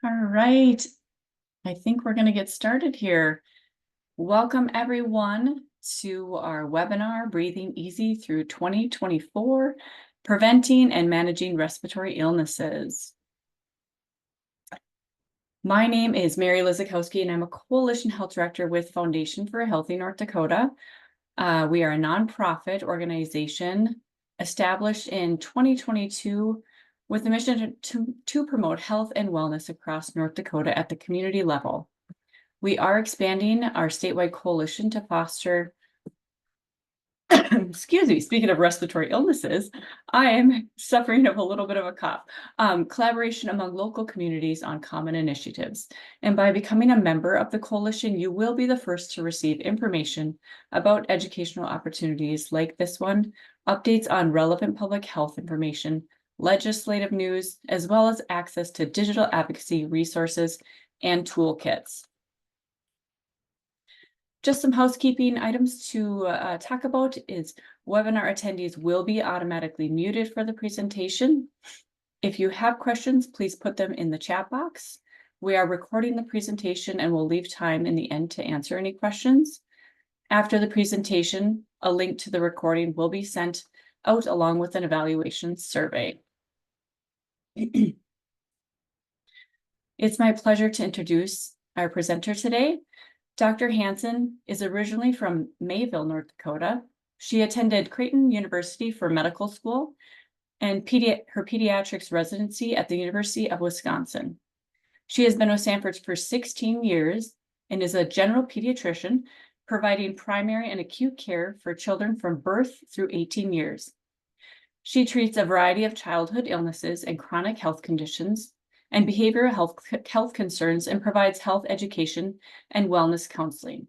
All right, I think we're going to get started here. Welcome everyone to our webinar, Breathing Easy Through 2024, Preventing and Managing Respiratory Illnesses. My name is Mary Lizakowski, and I'm a Coalition Health Director with Foundation for a Healthy North Dakota. We are a nonprofit organization established in 2022 with the mission to promote health and wellness across North Dakota at the community level. We are expanding our statewide coalition to foster, excuse me, speaking of respiratory illnesses, I am suffering of a little bit of a cough, collaboration among local communities on common initiatives. And by becoming a member of the coalition, you will be the first to receive information about educational opportunities like this one, updates on relevant public health information, legislative news, as well as access to digital advocacy resources and toolkits. Just some housekeeping items to talk about is webinar attendees will be automatically muted for the presentation. If you have questions, please put them in the chat box. We are recording the presentation and we'll leave time in the end to answer any questions. After the presentation, a link to the recording will be sent out along with an evaluation survey. It's my pleasure to introduce our presenter today. Dr. Hanson is originally from Mayville, North Dakota. She attended Creighton University for medical school and her pediatrics residency at the University of Wisconsin. She has been with Sanford for 16 years and is a general pediatrician, providing primary and acute care for children from birth through 18 years. She treats a variety of childhood illnesses and chronic health conditions and behavioral health concerns and provides health education and wellness counseling.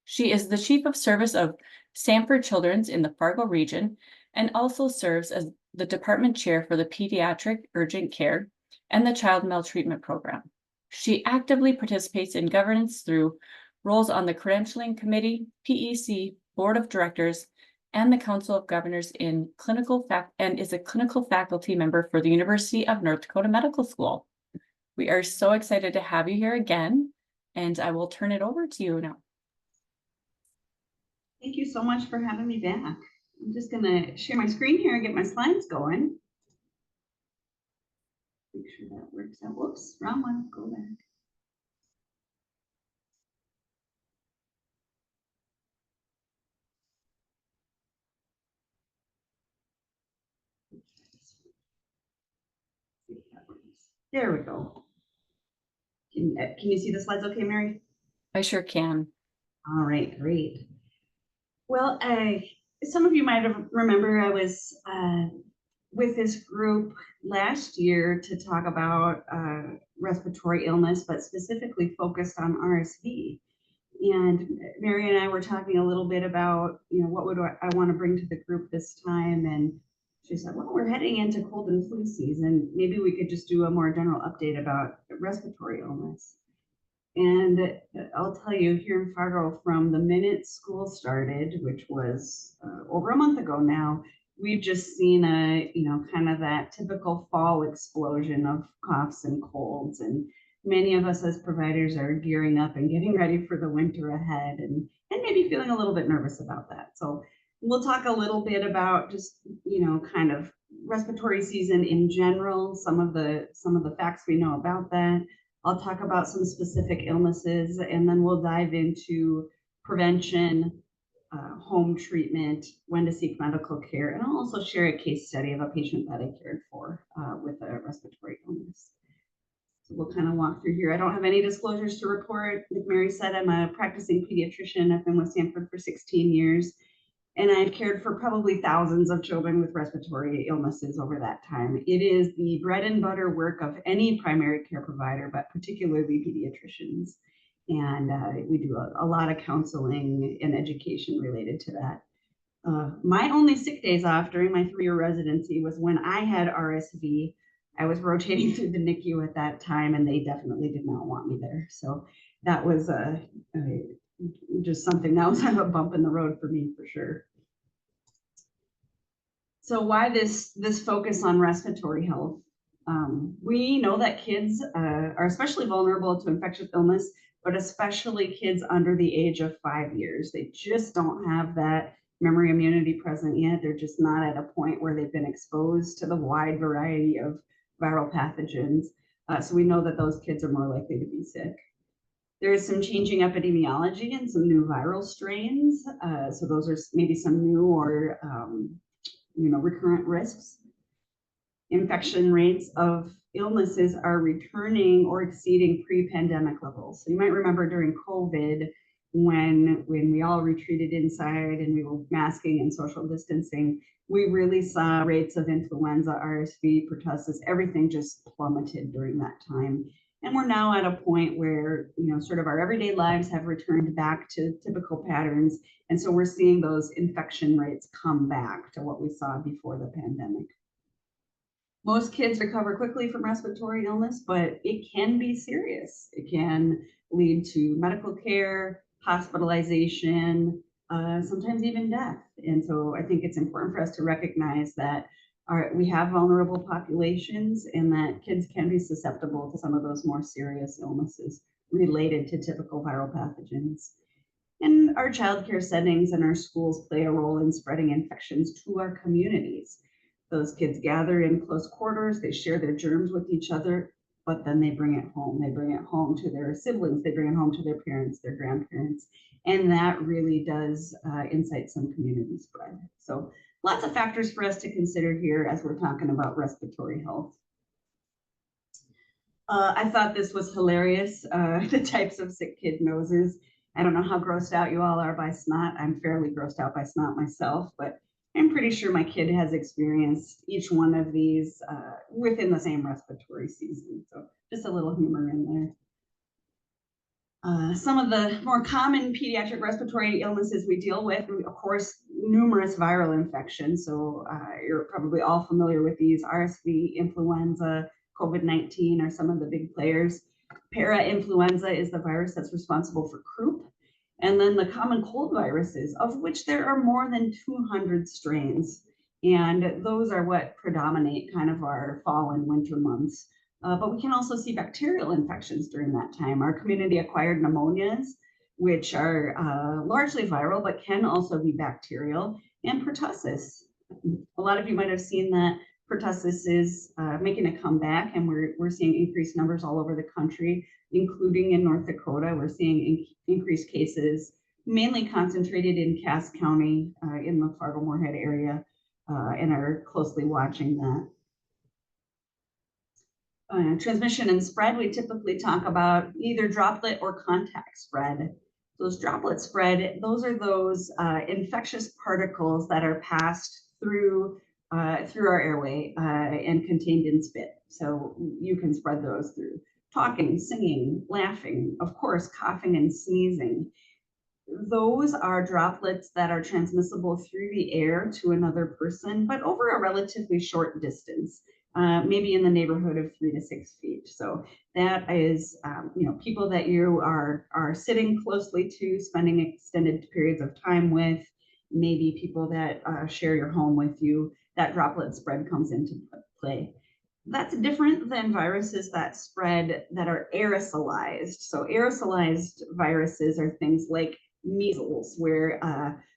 She is the Chief of Service of Sanford Children's in the Fargo region and also serves as the Department Chair for the Pediatric Urgent Care and the Child Maltreatment Program. She actively participates in governance through roles on the Credentialing Committee, PEC, Board of Directors, and the Council of Governors in and is a clinical faculty member for the University of North Dakota Medical School. We are so excited to have you here again, and I will turn it over to you now. Thank you so much for having me back. I'm just going to share my screen here and get my slides going. Make sure that works out. Whoops, wrong one. Go back. There we go. Can you see the slides okay, Mary? I sure can. All right, great. Well, some of you might remember I was with this group last year to talk about respiratory illness, but specifically focused on RSV. And Mary and I were talking a little bit about, what would I want to bring to the group this time? And she said, well, we're heading into cold and flu season. Maybe we could just do a more general update about respiratory illness. And I'll tell you, here in Fargo, from the minute school started, which was over a month ago now, we've just seen kind of that typical fall explosion of coughs and colds. And many of us as providers are gearing up and getting ready for the winter ahead and maybe feeling a little bit nervous about that. So we'll talk a little bit about just, kind of respiratory season in general, some of the facts we know about that. I'll talk about some specific illnesses, and then we'll dive into prevention, home treatment, when to seek medical care, and I'll also share a case study of a patient that I cared for with a respiratory illness. So we'll kind of walk through here. I don't have any disclosures to report. Like Mary said, I'm a practicing pediatrician. I've been with Sanford for 16 years. And I've cared for probably thousands of children with respiratory illnesses over that time. It is the bread and butter work of any primary care provider, but particularly pediatricians. And we do a lot of counseling and education related to that. My only sick days off during my 3-year residency was when I had RSV. I was rotating through the NICU at that time, and they definitely did not want me there. So that was just something that was kind of a bump in the road for me for sure. So why this focus on respiratory health? We know that kids are especially vulnerable to infectious illness, but especially kids under the age of 5 years. They just don't have that memory immunity present yet. They're just not at a point where they've been exposed to the wide variety of viral pathogens. So we know that those kids are more likely to be sick. There is some changing epidemiology and some new viral strains. So those are maybe some new or recurrent risks. Infection rates of illnesses are returning or exceeding pre-pandemic levels. So you might remember during COVID, when we all retreated inside and we were masking and social distancing, we really saw rates of influenza, RSV, pertussis, everything just plummeted during that time. And we're now at a point where, sort of our everyday lives have returned back to typical patterns. And so we're seeing those infection rates come back to what we saw before the pandemic. Most kids recover quickly from respiratory illness, but it can be serious. It can lead to medical care, hospitalization, sometimes even death. And so I think it's important for us to recognize that we have vulnerable populations and that kids can be susceptible to some of those more serious illnesses related to typical viral pathogens. And our childcare settings and our schools play a role in spreading infections to our communities. Those kids gather in close quarters, they share their germs with each other, but then they bring it home. They bring it home to their siblings, they bring it home to their parents, their grandparents, and that really does incite some community spread. So lots of factors for us to consider here as we're talking about respiratory health. I thought this was hilarious, the types of sick kid noses. I don't know how grossed out you all are by snot. I'm fairly grossed out by snot myself, but I'm pretty sure my kid has experienced each one of these within the same respiratory season. So just a little humor in there. Some of the more common pediatric respiratory illnesses we deal with, of course, numerous viral infections. So you're probably all familiar with these: RSV, influenza, COVID-19 are some of the big players. Para-influenza is the virus that's responsible for croup. And then the common cold viruses, of which there are more than 200 strains. And those are what predominate kind of our fall and winter months. But we can also see bacterial infections during that time. Our community-acquired pneumonias, which are largely viral, but can also be bacterial, and pertussis. A lot of you might have seen that pertussis is making a comeback, and we're seeing increased numbers all over the country, including in North Dakota. We're seeing increased cases, mainly concentrated in Cass County in the Fargo-Moorhead area, and are closely watching that. Transmission and spread, we typically talk about either droplet or contact spread. Those droplet spread, those are those infectious particles that are passed through our airway and contained in spit. So you can spread those through talking, singing, laughing, of course, coughing and sneezing. Those are droplets that are transmissible through the air to another person, but over a relatively short distance, maybe in the neighborhood of 3 to 6 feet. So that is, people that you are sitting closely to, spending extended periods of time with, maybe people that share your home with you. That droplet spread comes into play. That's different than viruses that spread that are aerosolized. So aerosolized viruses are things like measles, where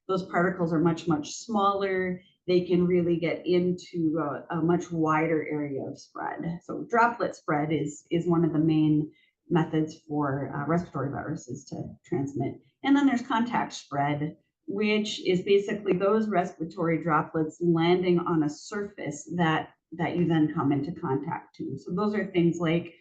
those particles are much, much smaller. They can really get into a much wider area of spread. So droplet spread is one of the main methods for respiratory viruses to transmit. And then there's contact spread, which is basically those respiratory droplets landing on a surface that you then come into contact to. So those are things like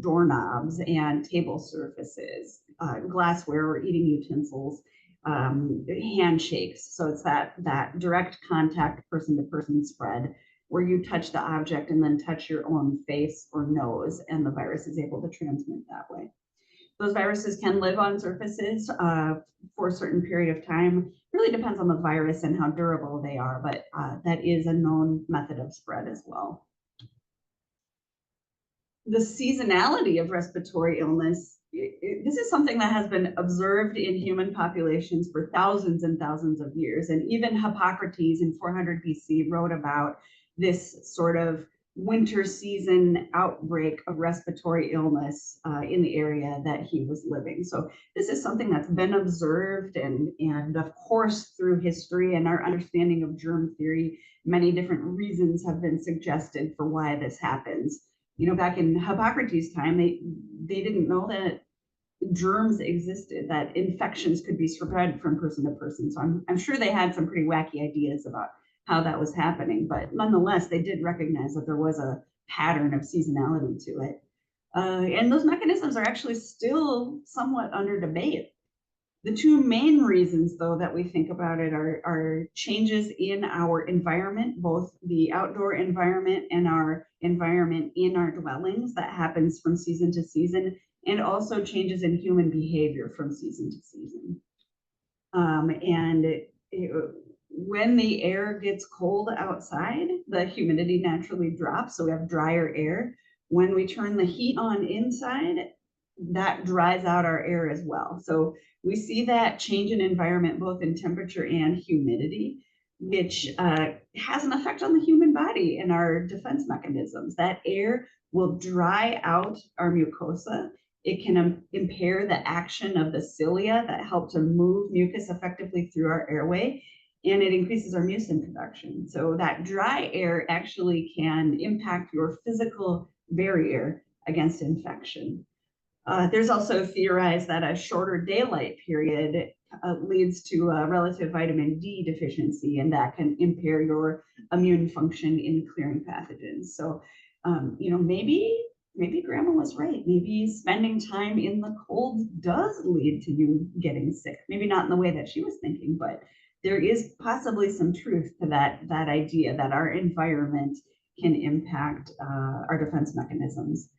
doorknobs and table surfaces, glassware or eating utensils, handshakes. So it's that direct contact, person-to-person spread, where you touch the object and then touch your own face or nose, and the virus is able to transmit that way. Those viruses can live on surfaces for a certain period of time. It really depends on the virus and how durable they are, but that is a known method of spread as well. The seasonality of respiratory illness, this is something that has been observed in human populations for thousands and thousands of years. And even Hippocrates in 400 BC wrote about this sort of winter season outbreak of respiratory illness in the area that he was living. So this is something that's been observed, and of course through history and our understanding of germ theory, many different reasons have been suggested for why this happens. You know, back in Hippocrates' time, they didn't know that germs existed, that infections could be spread from person to person. So I'm sure they had some pretty wacky ideas about how that was happening, but nonetheless, they did recognize that there was a pattern of seasonality to it. And those mechanisms are actually still somewhat under debate. The two main reasons, though, that we think about it are changes in our environment, both the outdoor environment and our environment in our dwellings that happens from season to season, and also changes in human behavior from season to season. When the air gets cold outside, the humidity naturally drops, so we have drier air. When we turn the heat on inside, that dries out our air as well. So we see that change in environment, both in temperature and humidity, which has an effect on the human body and our defense mechanisms. That air will dry out our mucosa. It can impair the action of the cilia that help to move mucus effectively through our airway, and it increases our mucin production. So that dry air actually can impact your physical barrier against infection. There's also theorized that a shorter daylight period leads to a relative vitamin D deficiency, and that can impair your immune function in clearing pathogens. So, you know, maybe grandma was right. Maybe spending time in the cold does lead to you getting sick. Maybe not in the way that she was thinking, but there is possibly some truth to that idea that our environment can impact our defense mechanisms.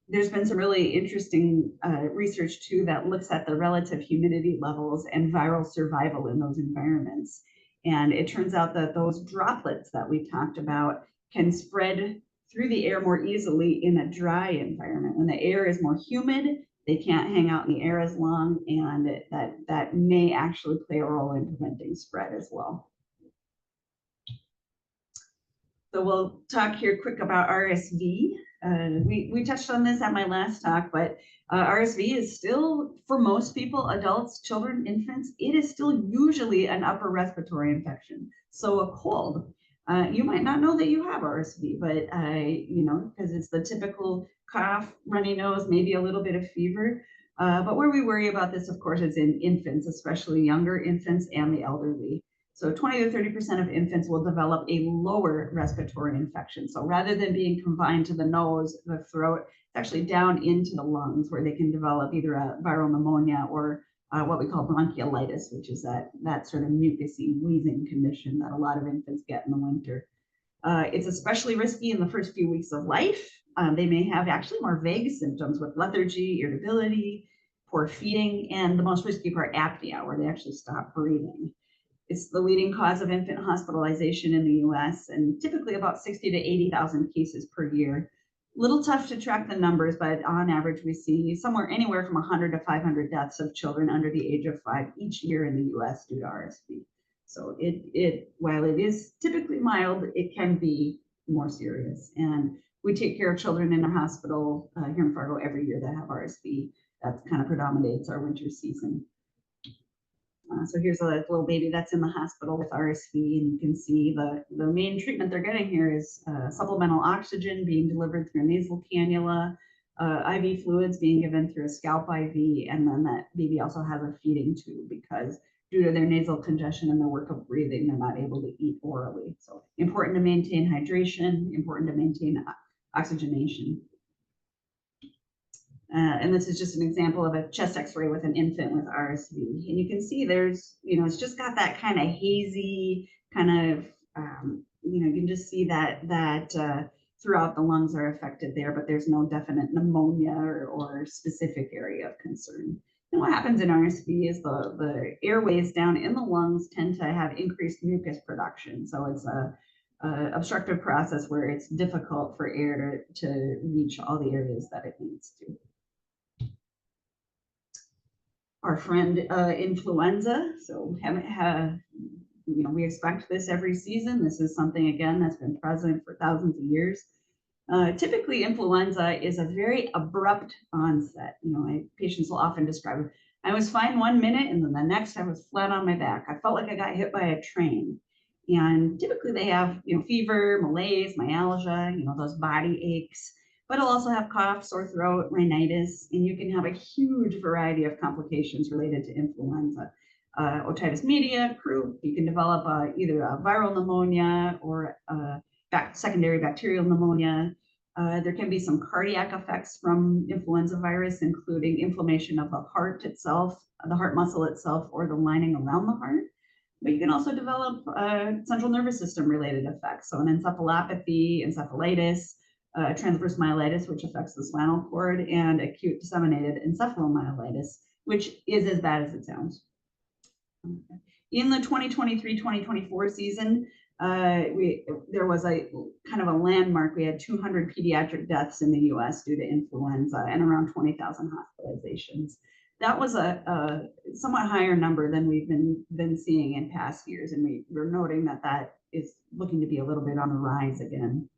There's been some really interesting research too that looks at the relative humidity levels and viral survival in those environments. And it turns out that those droplets that we talked about can spread through the air more easily in a dry environment. When the air is more humid, they can't hang out in the air as long, and that may actually play a role in preventing spread as well. So we'll talk here quick about RSV. We touched on this at my last talk, but RSV is still, for most people, adults, children, infants, it is still usually an upper respiratory infection. So a cold. You might not know that you have RSV, but you know, because it's the typical cough, runny nose, maybe a little bit of fever. But where we worry about this, of course, is in infants, especially younger infants and the elderly. So 20 to 30% of infants will develop a lower respiratory infection. So rather than being confined to the nose, the throat, it's actually down into the lungs where they can develop either a viral pneumonia or what we call bronchiolitis, which is that sort of mucousy wheezing condition that a lot of infants get in the winter. It's especially risky in the first few weeks of life. They may have actually more vague symptoms with lethargy, irritability, poor feeding, and the most risky part, apnea, where they actually stop breathing. It's the leading cause of infant hospitalization in the US, and typically about 60 to 80,000 cases per year. Little tough to track the numbers, but on average, we see somewhere anywhere from 100 to 500 deaths of children under the age of 5 each year in the US due to RSV. So while it is typically mild, it can be more serious. And we take care of children in our hospital here in Fargo every year that have RSV. That kind of predominates our winter season. So here's a little baby that's in the hospital with RSV, and you can see the main treatment they're getting here is supplemental oxygen being delivered through a nasal cannula, IV fluids being given through a scalp IV, and then that baby also has a feeding tube because due to their nasal congestion and their work of breathing, they're not able to eat orally. So important to maintain hydration, important to maintain oxygenation. And this is just an example of a chest x-ray with an infant with RSV. And you can see there's, you know, it's just got that kind of hazy kind of, you know, you can just see that throughout the lungs are affected there, but there's no definite pneumonia or specific area of concern. And what happens in RSV is the airways down in the lungs tend to have increased mucus production. So it's a obstructive process where it's difficult for air to reach all the areas that it needs to. Our friend influenza. So you know, we expect this every season. This is something, again, that's been present for thousands of years. Typically, influenza is a very abrupt onset. Patients will often describe it. I was fine 1 minute, and then the next I was flat on my back. I felt like I got hit by a train. And typically they have, fever, malaise, myalgia, those body aches, but it'll also have cough, sore throat, rhinitis, and you can have a huge variety of complications related to influenza. Otitis media, croup, you can develop either a viral pneumonia or secondary bacterial pneumonia. There can be some cardiac effects from influenza virus, including inflammation of the heart itself, the heart muscle itself, or the lining around the heart. But you can also develop central nervous system related effects. So an encephalopathy, encephalitis, transverse myelitis, which affects the spinal cord, and acute disseminated encephalomyelitis, which is as bad as it sounds. In the 2023-2024 season, there was a kind of a landmark. We had 200 pediatric deaths in the US due to influenza and around 20,000 hospitalizations. That was a somewhat higher number than we've been seeing in past years, and we're noting that is looking to be a little bit on the rise again.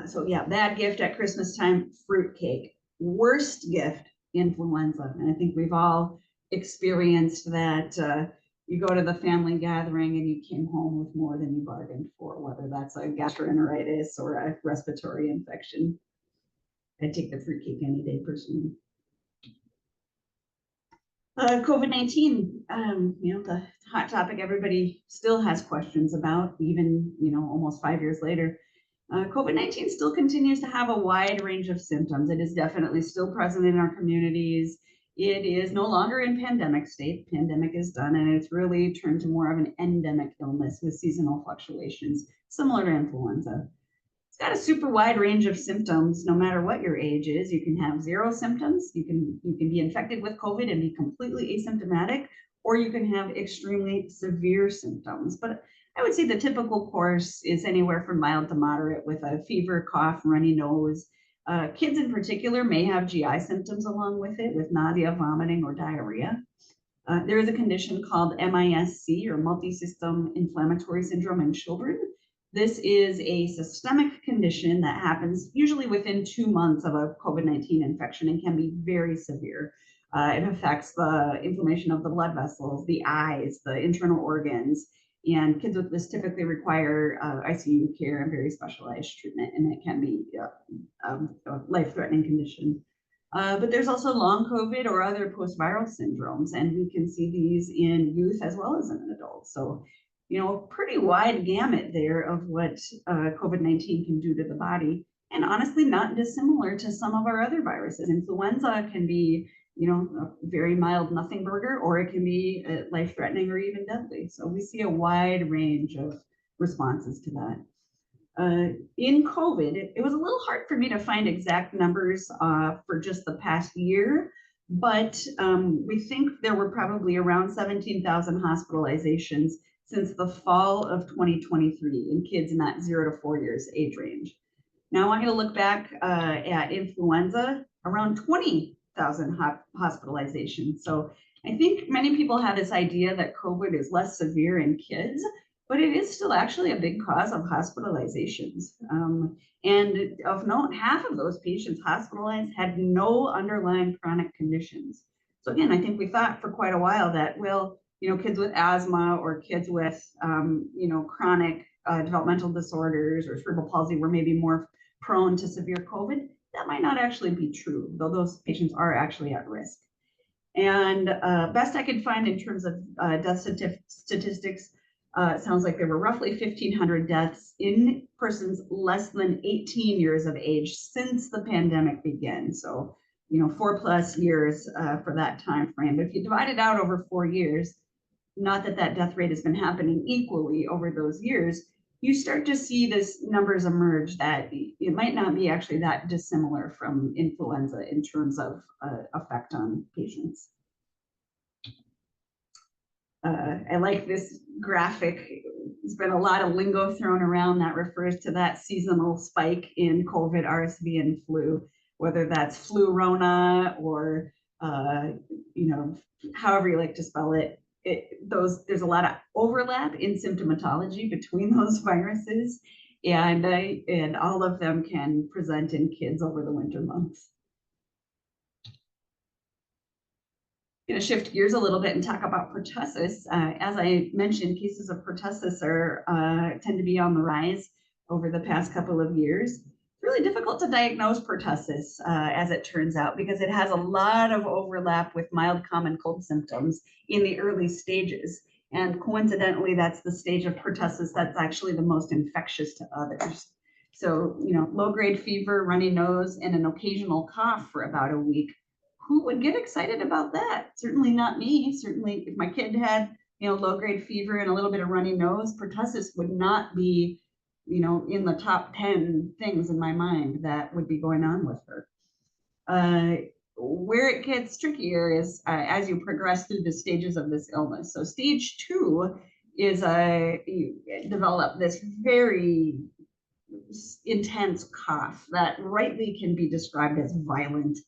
So yeah, bad gift at Christmas time, fruitcake. Worst gift, influenza. And I think we've all experienced that. You go to the family gathering and you came home with more than you bargained for, whether that's a gastroenteritis or a respiratory infection. I'd take the fruitcake any day, personally. COVID-19, the hot topic everybody still has questions about, even, almost 5 years later. COVID-19 still continues to have a wide range of symptoms. It is definitely still present in our communities. It is no longer in pandemic state. Pandemic is done, and it's really turned to more of an endemic illness with seasonal fluctuations, similar to influenza. It's got a super wide range of symptoms, no matter what your age is. You can have zero symptoms. You can be infected with COVID and be completely asymptomatic, or you can have extremely severe symptoms. But I would say the typical course is anywhere from mild to moderate with a fever, cough, runny nose. Kids in particular may have GI symptoms along with it, with nausea, vomiting, or diarrhea. There is a condition called MIS-C, or multisystem inflammatory syndrome, in children. This is a systemic condition that happens usually within 2 months of a COVID-19 infection and can be very severe. It affects the inflammation of the blood vessels, the eyes, the internal organs, and kids with this typically require ICU care and very specialized treatment, and it can be a life-threatening condition. But there's also long COVID or other post-viral syndromes, and we can see these in youth as well as in adults. So, pretty wide gamut there of what COVID-19 can do to the body, and honestly not dissimilar to some of our other viruses. Influenza can be, a very mild nothing burger, or it can be life-threatening or even deadly. So we see a wide range of responses to that. In COVID, it was a little hard for me to find exact numbers for just the past year, but we think there were probably around 17,000 hospitalizations since the fall of 2023 in kids in that 0 to 4 years age range. Now I want you to look back at influenza, around 20,000 hospitalizations. So I think many people have this idea that COVID is less severe in kids, but it is still actually a big cause of hospitalizations. And of note, half of those patients hospitalized had no underlying chronic conditions. So again, I think we thought for quite a while that, well, kids with asthma or kids with, chronic developmental disorders or cerebral palsy were maybe more prone to severe COVID. That might not actually be true, though those patients are actually at risk. And best I could find in terms of death statistics, it sounds like there were roughly 1,500 deaths in persons less than 18 years of age since the pandemic began. So, 4+ years for that time frame. But if you divide it out over 4 years, not that death rate has been happening equally over those years, you start to see this numbers emerge that it might not be actually that dissimilar from influenza in terms of effect on patients. I like this graphic. There's been a lot of lingo thrown around that refers to that seasonal spike in COVID, RSV, and flu, whether that's flu-rona or, however you like to spell it. There's a lot of overlap in symptomatology between those viruses. and all of them can present in kids over the winter months. Going to shift gears a little bit and talk about pertussis. As I mentioned, cases of pertussis tend to be on the rise over the past couple of years. It's really difficult to diagnose pertussis, as it turns out, because it has a lot of overlap with mild common cold symptoms in the early stages. And coincidentally, that's the stage of pertussis that's actually the most infectious to others. So, low-grade fever, runny nose, and an occasional cough for about a week. Who would get excited about that? Certainly not me. Certainly if my kid had, low-grade fever and a little bit of runny nose, pertussis would not be, in the top 10 things in my mind that would be going on with her. Where it gets trickier is as you progress through the stages of this illness. So stage 2 is you develop this very intense cough that rightly can be described as violent.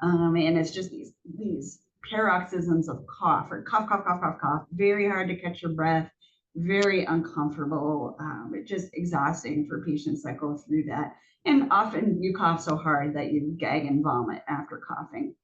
And it's just these paroxysms of cough, or cough, cough, cough, cough, cough, very hard to catch your breath, very uncomfortable. It's just exhausting for patients that go through that. And often you cough so hard that you gag and vomit after coughing.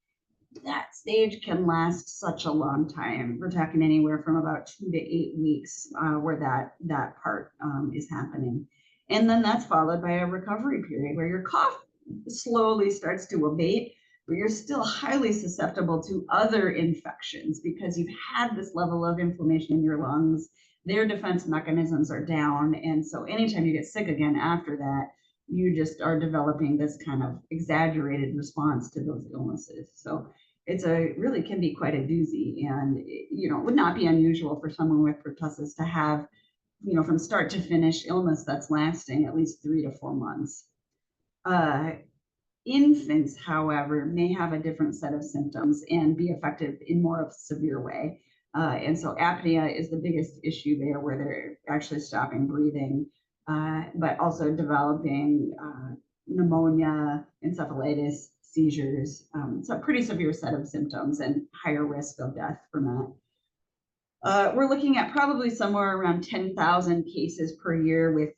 That stage can last such a long time. We're talking anywhere from about 2 to 8 weeks where that part is happening. And then that's followed by a recovery period where your cough slowly starts to abate, but you're still highly susceptible to other infections because you've had this level of inflammation in your lungs. Their defense mechanisms are down. And so anytime you get sick again after that, you just are developing this kind of exaggerated response to those illnesses. So really can be quite a doozy, and it would not be unusual for someone with pertussis to have, from start to finish illness that's lasting at least 3 to 4 months. Infants, however, may have a different set of symptoms and be affected in more of a severe way. And so apnea is the biggest issue there, where they're actually stopping breathing, but also developing pneumonia, encephalitis, seizures. So a pretty severe set of symptoms and higher risk of death from that. We're looking at probably somewhere around 10,000 cases per year, with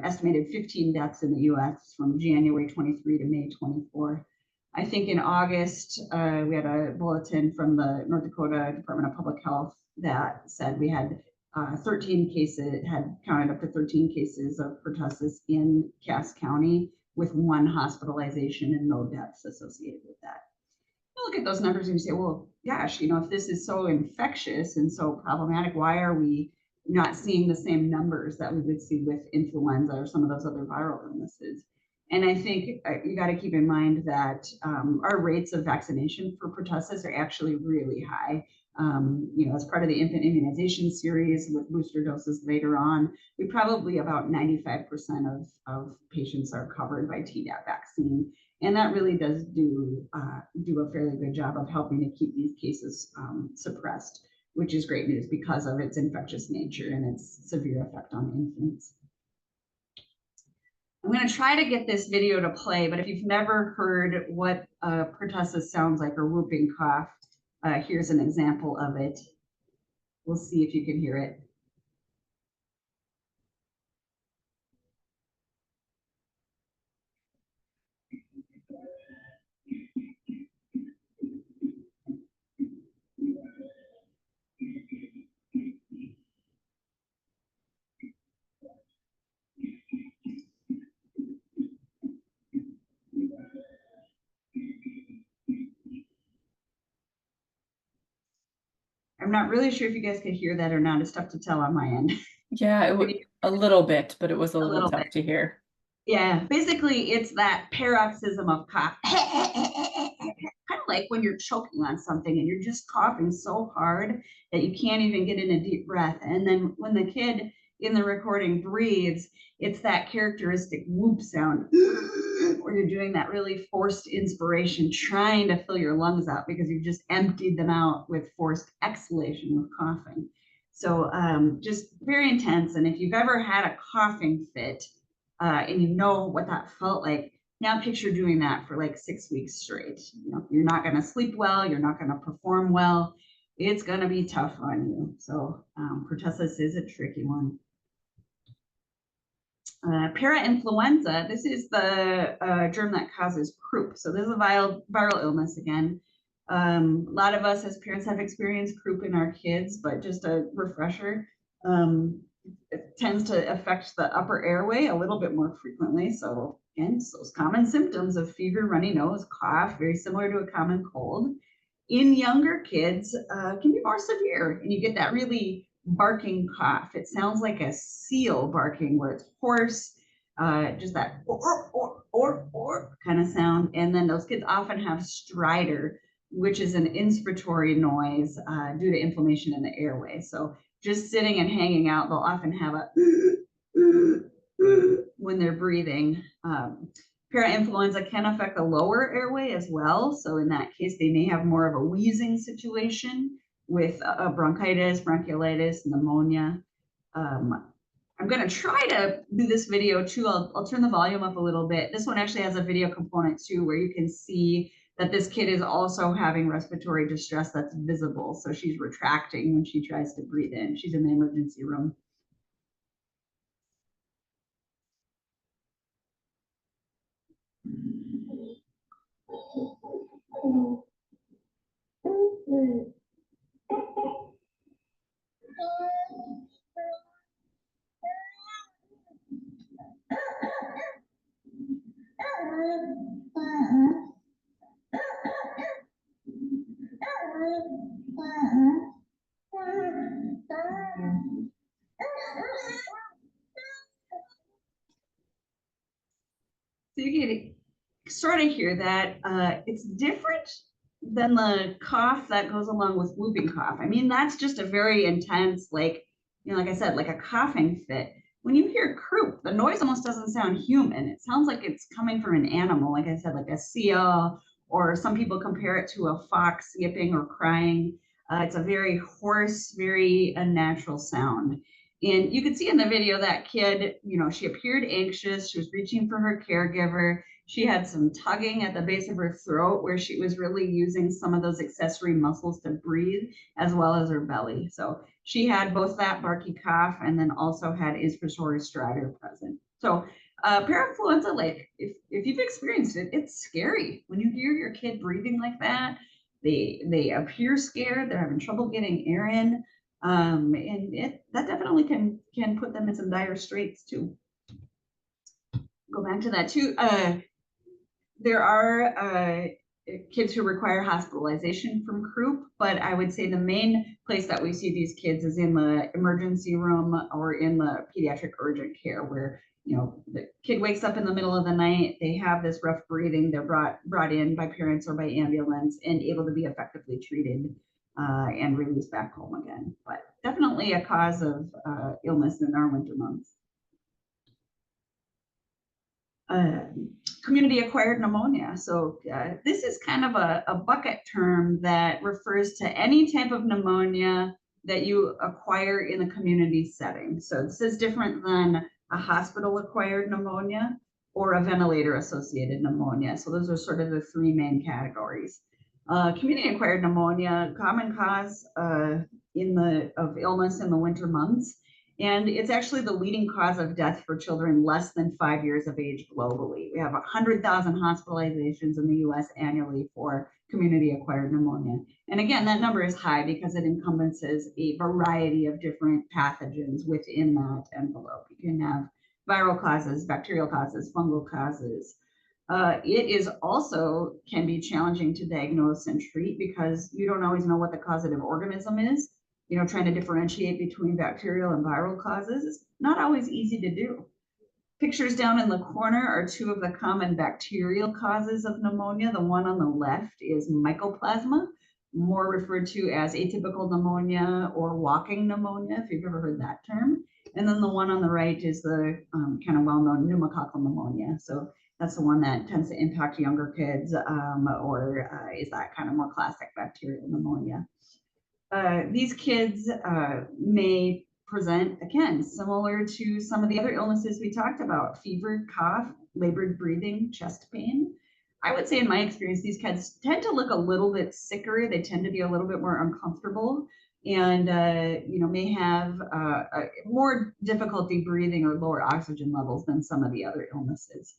estimated 15 deaths in the US from January 23 to May 24. I think in August, we had a bulletin from the North Dakota Department of Public Health that said we had 13 cases, had counted up to 13 cases of pertussis in Cass County, with 1 hospitalization and no deaths associated with that. You look at those numbers and you say, well, gosh, if this is so infectious and so problematic, why are we not seeing the same numbers that we would see with influenza or some of those other viral illnesses? And I think you got to keep in mind that our rates of vaccination for pertussis are actually really high. As part of the infant immunization series with booster doses later on, we probably about 95% of patients are covered by Tdap vaccine. And that really does do a fairly good job of helping to keep these cases suppressed, which is great news because of its infectious nature and its severe effect on infants. I'm going to try to get this video to play, but if you've never heard what pertussis sounds like, or whooping cough, here's an example of it. We'll see if you can hear it. I'm not really sure if you guys could hear that or not. It's tough to tell on my end. Yeah, it was a little bit, but it was a little tough to hear. Yeah, basically it's that paroxysm of cough. Kind of like when you're choking on something and you're just coughing so hard that you can't even get in a deep breath. And then when the kid in the recording breathes, it's that characteristic whoop sound where you're doing that really forced inspiration, trying to fill your lungs out because you've just emptied them out with forced exhalation with coughing. So just very intense. And if you've ever had a coughing fit and you know what that felt like, now picture doing that for like 6 weeks straight. You're not going to sleep well. You're not going to perform well. It's going to be tough on you. So pertussis is a tricky one. Parainfluenza, this is the germ that causes croup. So this is a viral illness again. A lot of us as parents have experienced croup in our kids, but just a refresher, it tends to affect the upper airway a little bit more frequently. So again, it's those common symptoms of fever, runny nose, cough, very similar to a common cold. In younger kids, can be more severe, and you get that really barking cough. It sounds like a seal barking, where it's hoarse, just that or kind of sound. And then those kids often have stridor, which is an inspiratory noise due to inflammation in the airway. So just sitting and hanging out, they'll often have a when they're breathing. Parainfluenza can affect the lower airway as well. So in that case, they may have more of a wheezing situation with bronchitis, bronchiolitis, pneumonia. I'm going to try to do this video too. I'll turn the volume up a little bit. This one actually has a video component too, where you can see that this kid is also having respiratory distress that's visible. So she's retracting when she tries to breathe in. She's in the emergency room. So you can sort of hear that it's different than the cough that goes along with whooping cough. I mean, that's just a very intense, like, like I said, like a coughing fit. When you hear croup, the noise almost doesn't sound human. It sounds like it's coming from an animal, like I said, like a seal, or some people compare it to a fox yipping or crying. It's a very hoarse, very unnatural sound. And you could see in the video that kid, she appeared anxious. She was reaching for her caregiver. She had some tugging at the base of her throat, where she was really using some of those accessory muscles to breathe, as well as her belly. So she had both that barky cough and then also had inspiratory stridor present. So parainfluenza, like if you've experienced it, it's scary. When you hear your kid breathing like that, they appear scared. They're having trouble getting air in. And that definitely can put them in some dire straits too. Go back to that too. There are kids who require hospitalization from croup, but I would say the main place that we see these kids is in the emergency room or in the pediatric urgent care, where the kid wakes up in the middle of the night, they have this rough breathing, they're brought in by parents or by ambulance and able to be effectively treated and released back home again. But definitely a cause of illness in our winter months. Community acquired pneumonia. So this is kind of a bucket term that refers to any type of pneumonia that you acquire in a community setting. So this is different than a hospital acquired pneumonia or a ventilator associated pneumonia. So those are sort of the three main categories. Community acquired pneumonia, common cause of illness in the winter months. And it's actually the leading cause of death for children less than 5 years of age globally. We have 100,000 hospitalizations in the US annually for community-acquired pneumonia. And again, that number is high because it encompasses a variety of different pathogens within that envelope. You can have viral causes, bacterial causes, fungal causes. It is also can be challenging to diagnose and treat because you don't always know what the causative organism is. Trying to differentiate between bacterial and viral causes is not always easy to do. Pictures down in the corner are two of the common bacterial causes of pneumonia. The one on the left is mycoplasma, more referred to as atypical pneumonia or walking pneumonia, if you've ever heard that term. And then the one on the right is the kind of well-known pneumococcal pneumonia. So that's the one that tends to impact younger kids or is that kind of more classic bacterial pneumonia. These kids may present, again, similar to some of the other illnesses we talked about: fever, cough, labored breathing, chest pain. I would say in my experience, these kids tend to look a little bit sicker. They tend to be a little bit more uncomfortable. and may have more difficulty breathing or lower oxygen levels than some of the other illnesses.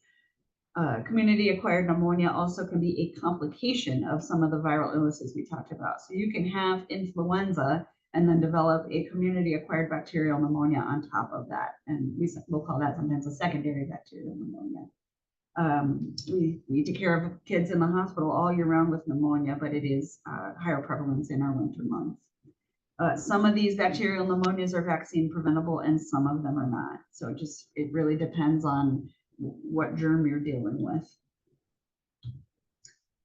Community-acquired pneumonia also can be a complication of some of the viral illnesses we talked about. So you can have influenza and then develop a community-acquired bacterial pneumonia on top of that. And we'll call that sometimes a secondary bacterial pneumonia. We take care of kids in the hospital all year round with pneumonia, but it is higher prevalence in our winter months. Some of these bacterial pneumonias are vaccine preventable and some of them are not. So it really depends on what germ you're dealing with.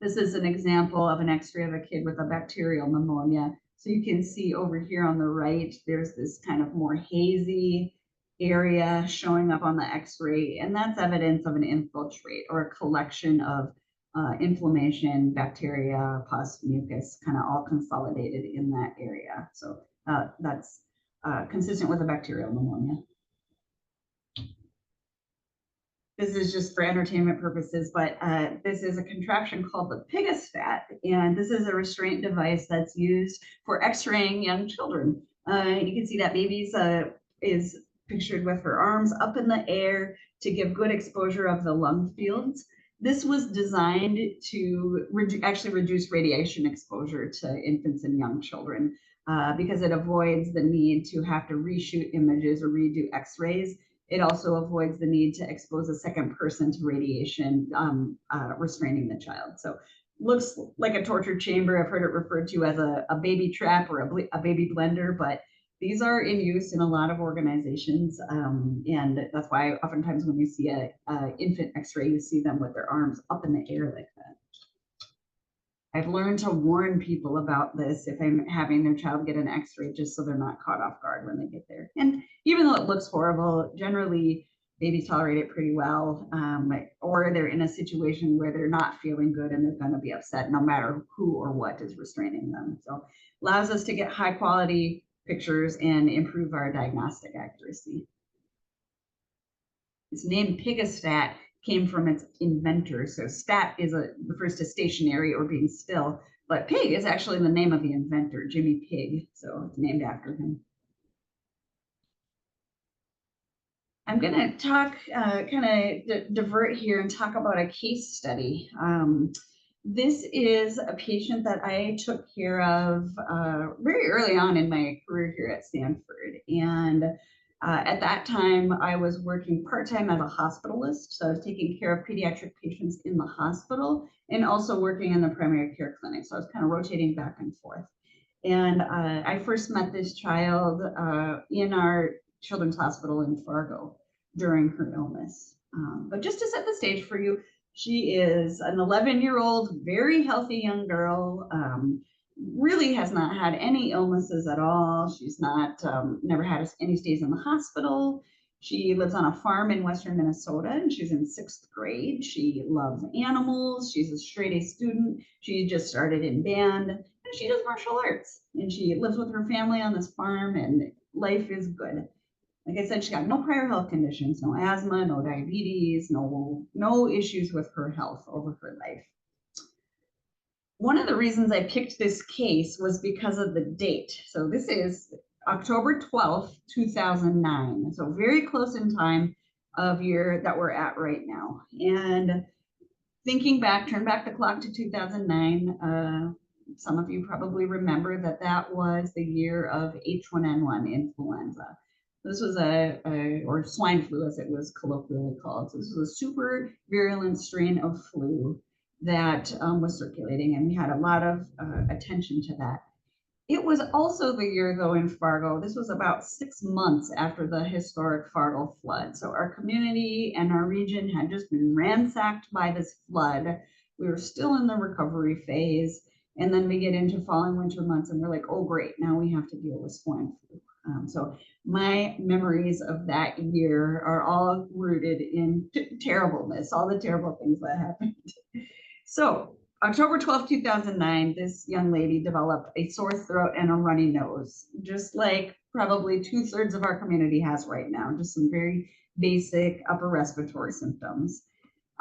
This is an example of an x-ray of a kid with a bacterial pneumonia. So you can see over here on the right, there's this kind of more hazy area showing up on the x-ray, and that's evidence of an infiltrate or a collection of inflammation, bacteria, pus, mucus, kind of all consolidated in that area. So that's consistent with a bacterial pneumonia. This is just for entertainment purposes, but this is a contraption called the pigastat, and this is a restraint device that's used for x-raying young children. You can see that baby's is pictured with her arms up in the air to give good exposure of the lung fields. This was designed to actually reduce radiation exposure to infants and young children because it avoids the need to have to reshoot images or redo x-rays. It also avoids the need to expose a second person to radiation, restraining the child. So looks like a torture chamber. I've heard it referred to as a baby trap or a baby blender, but these are in use in a lot of organizations. And that's why oftentimes when you see a infant x-ray, you see them with their arms up in the air like that. I've learned to warn people about this if I'm having their child get an x-ray, just so they're not caught off guard when they get there. And even though it looks horrible, generally babies tolerate it pretty well, or they're in a situation where they're not feeling good and they're going to be upset no matter who or what is restraining them. So allows us to get high quality pictures and improve our diagnostic accuracy. It's named pigastat came from its inventor. So stat refers to stationary or being still, but pig is actually the name of the inventor, Jimmy Pig. So it's named after him. I'm going to talk, kind of divert here and talk about a case study. This is a patient that I took care of very early on in my career here at Sanford. And at that time, I was working part-time as a hospitalist. So I was taking care of pediatric patients in the hospital and also working in the primary care clinic. So I was kind of rotating back and forth. And I first met this child in our children's hospital in Fargo during her illness. But just to set the stage for you, she is an 11-year-old, very healthy young girl, really has not had any illnesses at all. She's not, never had any stays in the hospital. She lives on a farm in Western Minnesota, and she's in 6th grade. She loves animals. She's a straight A student. She just started in band, and she does martial arts. And she lives with her family on this farm, and life is good. Like I said, she got no prior health conditions, no asthma, no diabetes, no issues with her health over her life. One of the reasons I picked this case was because of the date. So this is October 12th, 2009. So very close in time of year that we're at right now. And thinking back, turn back the clock to 2009. Some of you probably remember that was the year of H1N1 influenza. This was or swine flu as it was colloquially called. So this was a super virulent strain of flu that was circulating, and we had a lot of attention to that. It was also the year, though, in Fargo. This was about 6 months after the historic Fargo flood. So our community and our region had just been ransacked by this flood. We were still in the recovery phase. And then we get into fall and winter months, and we're like, oh, great, now we have to deal with swine flu. So my memories of that year are all rooted in terribleness, all the terrible things that happened. So October 12th, 2009, this young lady developed a sore throat and a runny nose, just like probably 2/3 of our community has right now, just some very basic upper respiratory symptoms.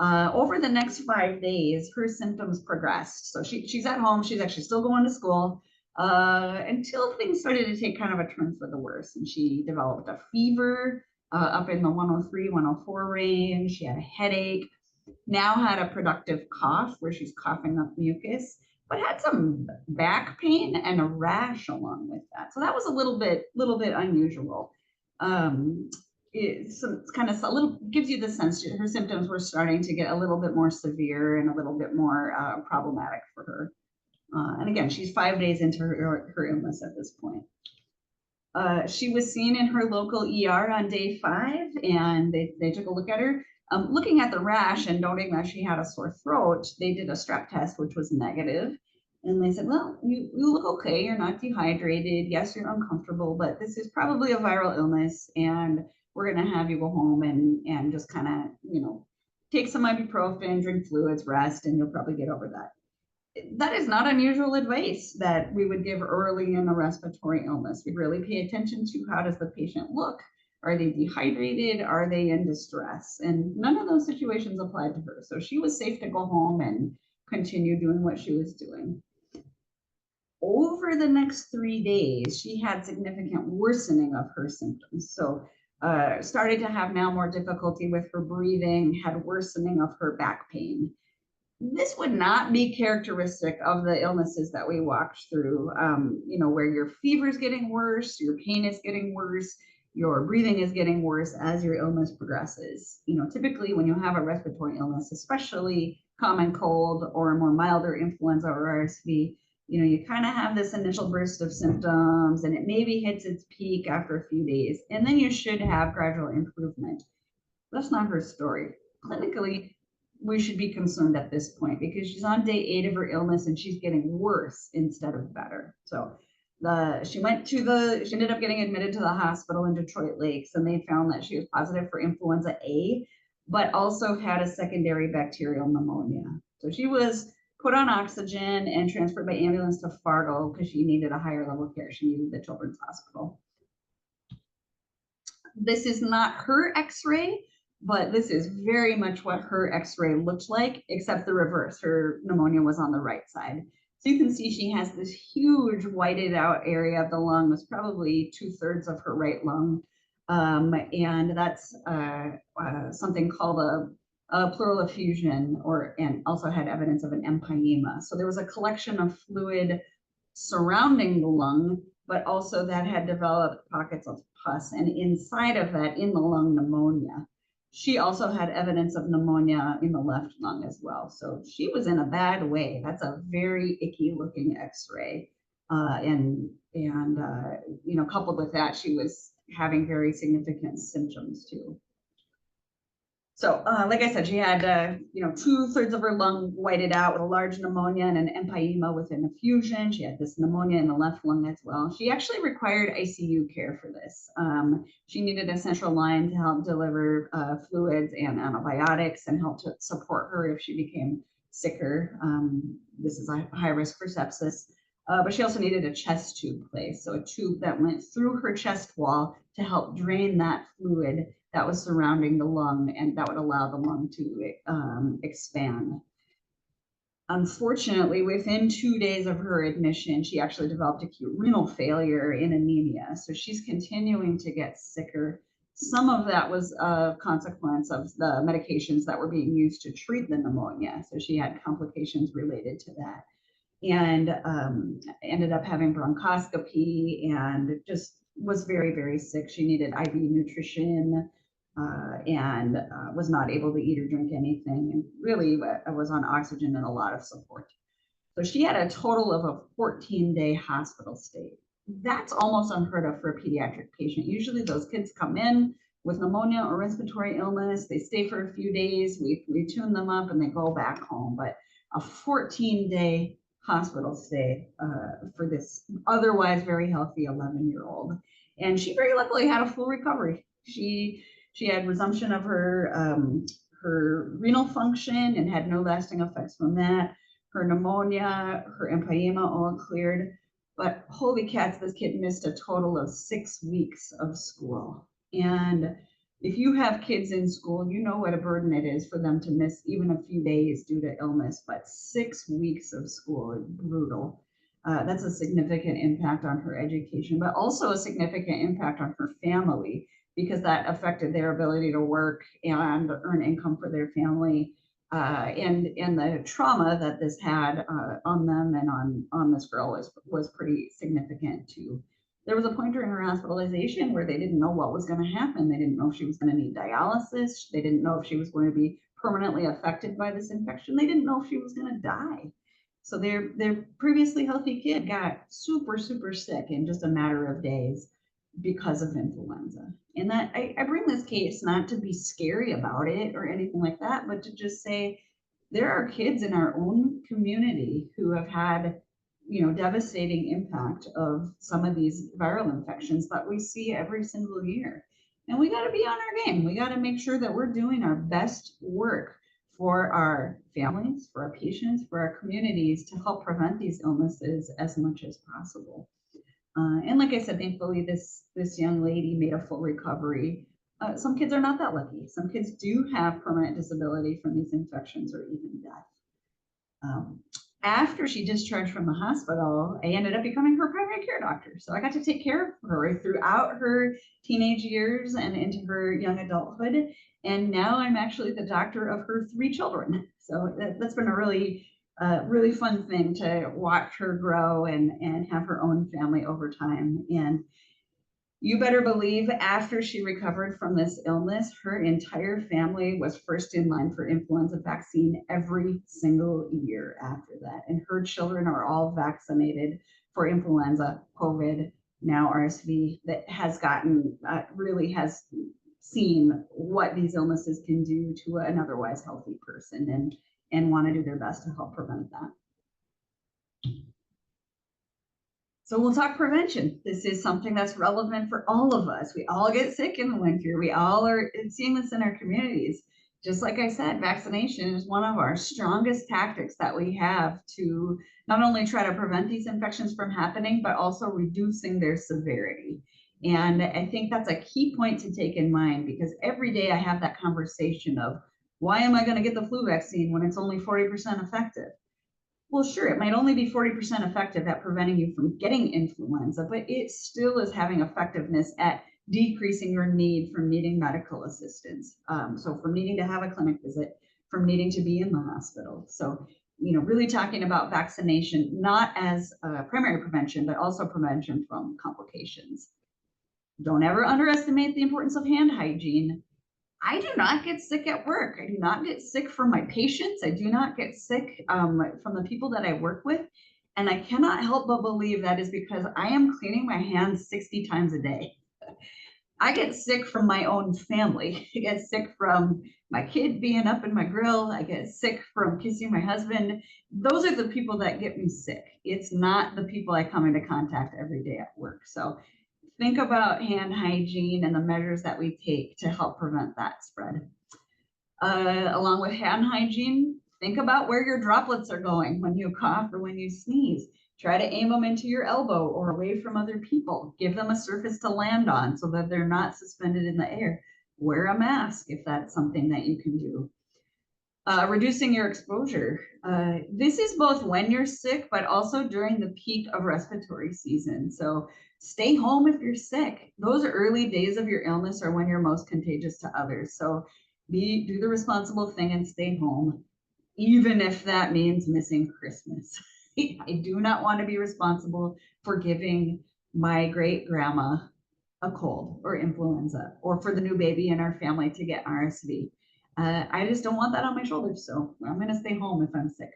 Over the next 5 days, her symptoms progressed. So she's at home. She's actually still going to school. until things started to take kind of a turn for the worse. And she developed a fever up in the 103, 104 range. She had a headache, now had a productive cough where she's coughing up mucus, but had some back pain and a rash along with that. So that was a little bit unusual. It's kind of a little gives you the sense her symptoms were starting to get a little bit more severe and a little bit more problematic for her. And again, she's 5 days into her illness at this point. She was seen in her local ER on day 5, and they took a look at her. Looking at the rash and noting that she had a sore throat, they did a strep test, which was negative. And they said, well, you look okay. You're not dehydrated. Yes, you're uncomfortable, but this is probably a viral illness, and we're going to have you go home and just kind of, take some ibuprofen, drink fluids, rest, and you'll probably get over that. That is not unusual advice that we would give early in a respiratory illness. We really pay attention to how does the patient look? Are they dehydrated? Are they in distress? And none of those situations applied to her. So she was safe to go home and continue doing what she was doing. Over the next 3 days, she had significant worsening of her symptoms. So started to have now more difficulty with her breathing, had worsening of her back pain. This would not be characteristic of the illnesses that we walked through, where your fever is getting worse, your pain is getting worse, your breathing is getting worse as your illness progresses. Typically when you have a respiratory illness, especially common cold or a more milder influenza or RSV, you kind of have this initial burst of symptoms and it maybe hits its peak after a few days, and then you should have gradual improvement. That's not her story. Clinically, we should be concerned at this point because she's on day 8 of her illness and she's getting worse instead of better. So she ended up getting admitted to the hospital in Detroit Lakes, and they found that she was positive for influenza A, but also had a secondary bacterial pneumonia. So she was put on oxygen and transferred by ambulance to Fargo because she needed a higher level of care. She needed the children's hospital. This is not her x-ray, but this is very much what her x-ray looked like, except the reverse. Her pneumonia was on the right side. So you can see she has this huge whited out area of the lung. That's probably 2/3 of her right lung. And that's something called a pleural effusion, and also had evidence of an empyema. So there was a collection of fluid surrounding the lung, but also that had developed pockets of pus, and inside of that, in the lung, pneumonia. She also had evidence of pneumonia in the left lung as well. So she was in a bad way. That's a very icky looking x-ray. Coupled with that, she was having very significant symptoms too. So like I said, she had 2/3 of her lung whited out with a large pneumonia and an empyema with an effusion. She had this pneumonia in the left lung as well. She actually required ICU care for this. She needed a central line to help deliver fluids and antibiotics and help to support her if she became sicker. This is a high risk for sepsis. But she also needed a chest tube placed, so a tube that went through her chest wall to help drain that fluid that was surrounding the lung, and that would allow the lung to expand. Unfortunately, within 2 days of her admission, she actually developed acute renal failure and anemia. So she's continuing to get sicker. Some of that was a consequence of the medications that were being used to treat the pneumonia. So she had complications related to that, and ended up having bronchoscopy and just was very, very sick. She needed IV nutrition and was not able to eat or drink anything, and really was on oxygen and a lot of support. So she had a total of a 14-day hospital stay. That's almost unheard of for a pediatric patient. Usually those kids come in with pneumonia or respiratory illness, they stay for a few days, we tune them up and they go back home. But a 14-day hospital stay for this otherwise very healthy 11-year-old. And she very luckily had a full recovery. She had resumption of her renal function and had no lasting effects from that. Her pneumonia, her empyema all cleared. But holy cats, this kid missed a total of 6 weeks of school. And if you have kids in school, you know what a burden it is for them to miss even a few days due to illness, but 6 weeks of school is brutal. That's a significant impact on her education, but also a significant impact on her family, because that affected their ability to work and earn income for their family. And the trauma that this had on them and on this girl was pretty significant too. There was a point during her hospitalization where they didn't know what was going to happen. They didn't know if she was going to need dialysis. They didn't know if she was going to be permanently affected by this infection. They didn't know if she was going to die. So their previously healthy kid got super, super sick in just a matter of days because of influenza. And that I bring this case not to be scary about it or anything like that, but to just say there are kids in our own community who have had, devastating impact of some of these viral infections that we see every single year. And we got to be on our game. We got to make sure that we're doing our best work for our families, for our patients, for our communities to help prevent these illnesses as much as possible. And like I said, thankfully, this young lady made a full recovery. Some kids are not that lucky. Some kids do have permanent disability from these infections or even death. After she discharged from the hospital, I ended up becoming her primary care doctor. So I got to take care of her throughout her teenage years and into her young adulthood. And now I'm actually the doctor of her 3 children. So that's been a really fun thing to watch her grow and have her own family over time. And you better believe after she recovered from this illness, her entire family was first in line for influenza vaccine every single year after that. And her children are all vaccinated for influenza, COVID, now RSV, that has gotten, really has seen what these illnesses can do to an otherwise healthy person and want to do their best to help prevent that. So we'll talk prevention. This is something that's relevant for all of us. We all get sick in the winter. We all are seeing this in our communities. Just like I said, vaccination is one of our strongest tactics that we have to not only try to prevent these infections from happening, but also reducing their severity. And I think that's a key point to take in mind, because every day I have that conversation of, why am I going to get the flu vaccine when it's only 40% effective? Well, sure, it might only be 40% effective at preventing you from getting influenza, but it still is having effectiveness at decreasing your need for needing medical assistance. So from needing to have a clinic visit, from needing to be in the hospital. So, really talking about vaccination, not as primary prevention, but also prevention from complications. Don't ever underestimate the importance of hand hygiene. I do not get sick at work. I do not get sick from my patients. I do not get sick from the people that I work with. And I cannot help but believe that is because I am cleaning my hands 60 times a day. I get sick from my own family. I get sick from my kid being up in my grill. I get sick from kissing my husband. Those are the people that get me sick. It's not the people I come into contact every day at work. So think about hand hygiene and the measures that we take to help prevent that spread. Along with hand hygiene, think about where your droplets are going when you cough or when you sneeze. Try to aim them into your elbow or away from other people. Give them a surface to land on so that they're not suspended in the air. Wear a mask if that's something that you can do. Reducing your exposure. This is both when you're sick, but also during the peak of respiratory season. So stay home if you're sick. Those early days of your illness are when you're most contagious to others. So do the responsible thing and stay home, even if that means missing Christmas. I do not want to be responsible for giving my great grandma a cold or influenza, or for the new baby in our family to get RSV. I just don't want that on my shoulders. So I'm going to stay home if I'm sick.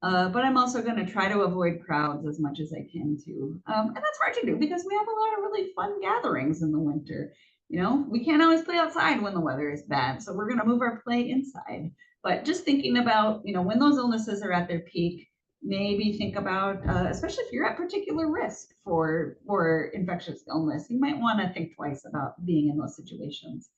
But I'm also going to try to avoid crowds as much as I can too. And that's hard to do because we have a lot of really fun gatherings in the winter. We can't always play outside when the weather is bad. So we're going to move our play inside. But just thinking about, when those illnesses are at their peak, maybe think about, especially if you're at particular risk for infectious illness, you might want to think twice about being in those situations.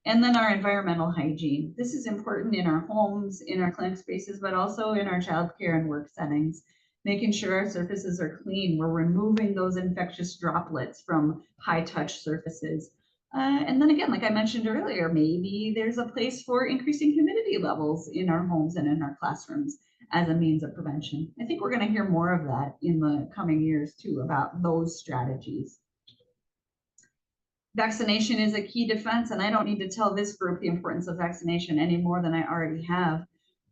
And then our environmental hygiene. This is important in our homes, in our clinic spaces, but also in our childcare and work settings, making sure our surfaces are clean. We're removing those infectious droplets from high touch surfaces. And then again, like I mentioned earlier, maybe there's a place for increasing humidity levels in our homes and in our classrooms. as a means of prevention. I think we're going to hear more of that in the coming years too, about those strategies. Vaccination is a key defense, and I don't need to tell this group the importance of vaccination any more than I already have.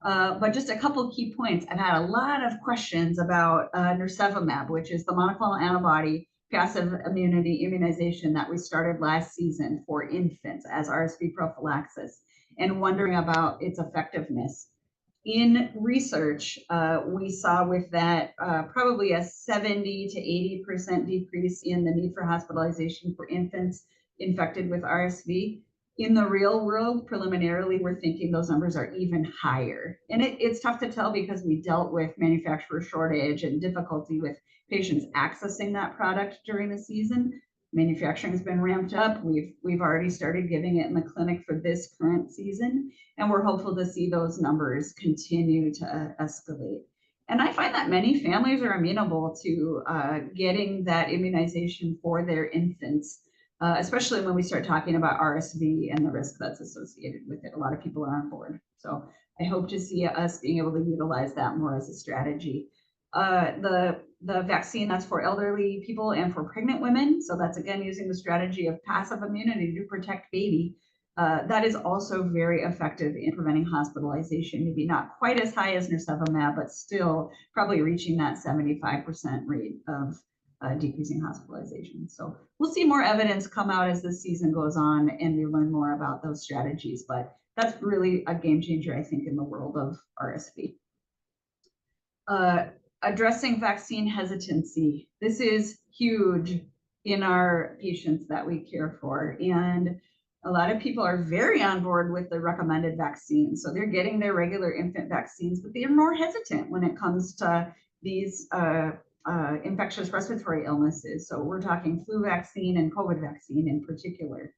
But just a couple key points. I've had a lot of questions about nirsevimab, which is the monoclonal antibody passive immunity immunization that we started last season for infants as RSV prophylaxis, and wondering about its effectiveness. In research, we saw with that probably a 70 to 80% decrease in the need for hospitalization for infants infected with RSV. In the real world, preliminarily, we're thinking those numbers are even higher. And it's tough to tell because we dealt with manufacturer shortage and difficulty with patients accessing that product during the season. Manufacturing has been ramped up. We've already started giving it in the clinic for this current season, and we're hopeful to see those numbers continue to escalate. And I find that many families are amenable to getting that immunization for their infants, especially when we start talking about RSV and the risk that's associated with it. A lot of people are on board. So I hope to see us being able to utilize that more as a strategy. The vaccine that's for elderly people and for pregnant women. So that's again using the strategy of passive immunity to protect baby. That is also very effective in preventing hospitalization, maybe not quite as high as nirsevimab, but still probably reaching that 75% rate of decreasing hospitalization. So we'll see more evidence come out as the season goes on and we learn more about those strategies, but that's really a game changer, I think, in the world of RSV. Addressing vaccine hesitancy. This is huge in our patients that we care for. And a lot of people are very on board with the recommended vaccines. So they're getting their regular infant vaccines, but they're more hesitant when it comes to these infectious respiratory illnesses. So we're talking flu vaccine and COVID vaccine in particular.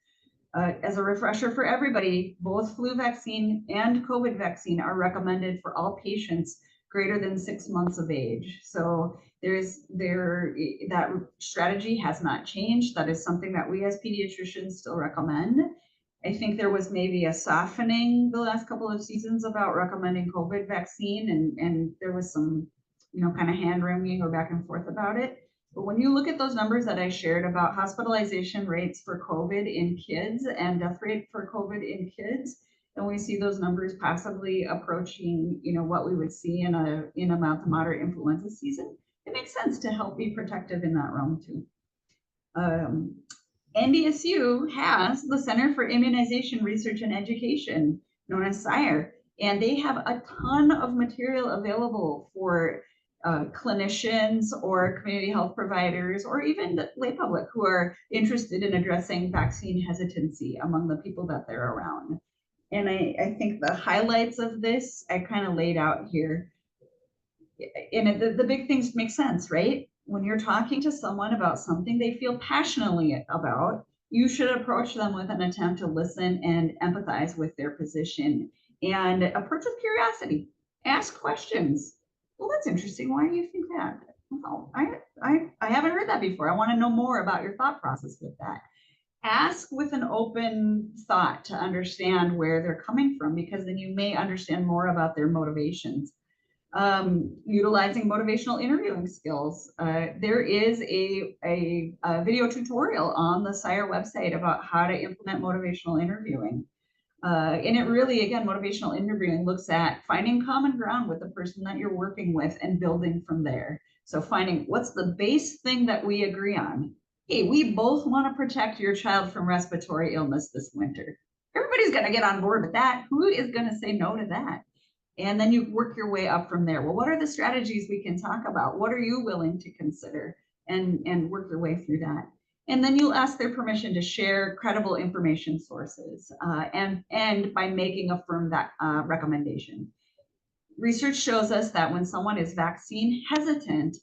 As a refresher for everybody, both flu vaccine and COVID vaccine are recommended for all patients greater than 6 months of age. So that strategy has not changed. That is something that we as pediatricians still recommend. I think there was maybe a softening the last couple of seasons about recommending COVID vaccine, and there was some, kind of hand wringing or back and forth about it. But when you look at those numbers that I shared about hospitalization rates for COVID in kids and death rate for COVID in kids, and we see those numbers possibly approaching, what we would see in a mild to moderate influenza season, it makes sense to help be protective in that realm too. NDSU has the Center for Immunization Research and Education, known as CIRE, and they have a ton of material available for clinicians or community health providers, or even the lay public who are interested in addressing vaccine hesitancy among the people that they're around. And I think the highlights of this I kind of laid out here. And the big things make sense, right? When you're talking to someone about something they feel passionately about, you should approach them with an attempt to listen and empathize with their position, and approach with curiosity. Ask questions. Well, that's interesting. Why do you think that? Well, I haven't heard that before. I want to know more about your thought process with that. Ask with an open thought to understand where they're coming from, because then you may understand more about their motivations. Utilizing motivational interviewing skills. There is a video tutorial on the CIRE website about how to implement motivational interviewing. And it really, again, motivational interviewing looks at finding common ground with the person that you're working with and building from there. So finding what's the base thing that we agree on. Hey, we both want to protect your child from respiratory illness this winter. Everybody's going to get on board with that. Who is going to say no to that? And then you work your way up from there. Well, what are the strategies we can talk about? What are you willing to consider? And work your way through that. And then you'll ask their permission to share credible information sources, and by making a firm recommendation. Research shows us that when someone is vaccine hesitant,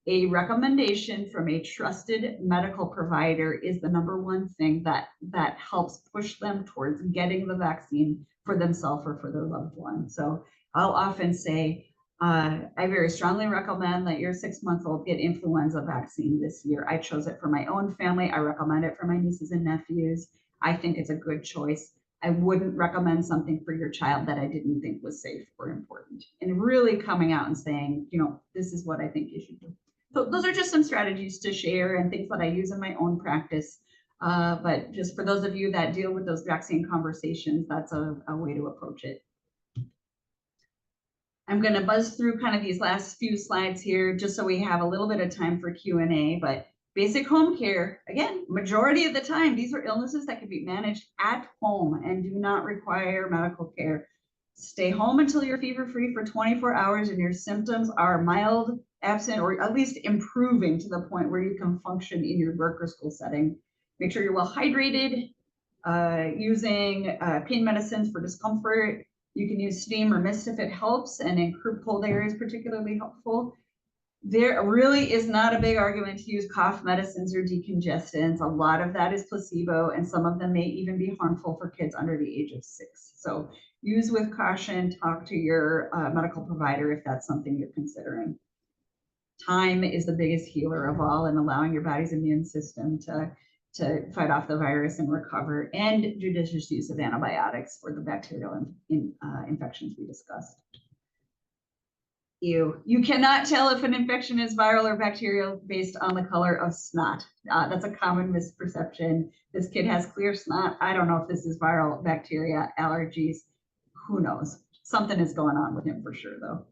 a recommendation from a trusted medical provider is the #1 thing that helps push them towards getting the vaccine for themselves or for their loved one. So I'll often say, I very strongly recommend that your 6-month-old get influenza vaccine this year. I chose it for my own family. I recommend it for my nieces and nephews. I think it's a good choice. I wouldn't recommend something for your child that I didn't think was safe or important. And really coming out and saying, this is what I think you should do. So those are just some strategies to share and things that I use in my own practice. But just for those of you that deal with those vaccine conversations, that's a way to approach it. I'm going to buzz through kind of these last few slides here just so we have a little bit of time for Q&A, but basic home care, again, majority of the time, these are illnesses that can be managed at home and do not require medical care. Stay home until you're fever-free for 24 hours and your symptoms are mild, absent, or at least improving to the point where you can function in your work or school setting. Make sure you're well hydrated, using pain medicines for discomfort. You can use steam or mist if it helps, and in cold areas particularly helpful. There really is not a big argument to use cough medicines or decongestants. A lot of that is placebo, and some of them may even be harmful for kids under the age of 6. So use with caution, talk to your medical provider if that's something you're considering. Time is the biggest healer of all, and allowing your body's immune system to fight off the virus and recover, and judicious use of antibiotics for the bacterial infections we discussed. You cannot tell if an infection is viral or bacterial based on the color of snot. That's a common misperception. This kid has clear snot. I don't know if this is viral, bacteria, allergies. Who knows? Something is going on with him for sure, though.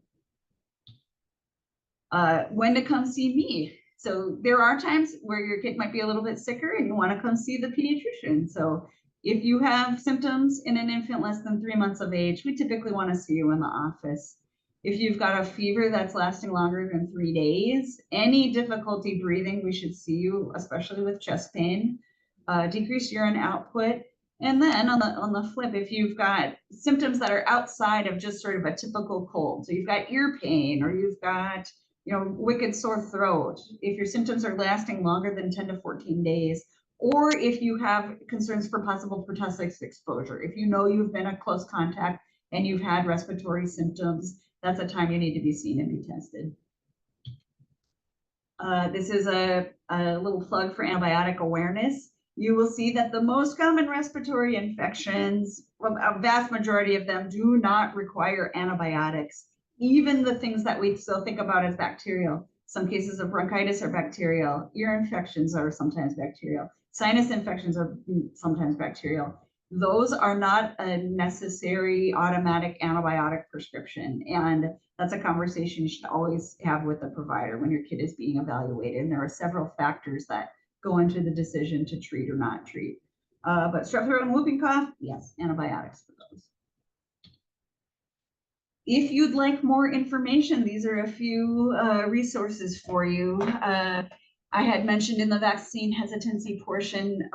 When to come see me. So there are times where your kid might be a little bit sicker and you want to come see the pediatrician. So if you have symptoms in an infant less than 3 months of age, we typically want to see you in the office. If you've got a fever that's lasting longer than 3 days, any difficulty breathing, we should see you, especially with chest pain, decreased urine output. And then on the flip, if you've got symptoms that are outside of just sort of a typical cold, so you've got ear pain or you've got wicked sore throat, if your symptoms are lasting longer than 10 to 14 days, or if you have concerns for possible pertussis exposure, if you know you've been a close contact and you've had respiratory symptoms, that's a time you need to be seen and be tested. This is a little plug for antibiotic awareness. You will see that the most common respiratory infections, a vast majority of them, do not require antibiotics. Even the things that we still think about as bacterial. Some cases of bronchitis are bacterial. Ear infections are sometimes bacterial. Sinus infections are sometimes bacterial. Those are not a necessary automatic antibiotic prescription. And that's a conversation you should always have with the provider when your kid is being evaluated. And there are several factors that go into the decision to treat or not treat. But strep throat and whooping cough, yes, antibiotics for those. If you'd like more information, these are a few resources for you. I had mentioned in the vaccine hesitancy portion,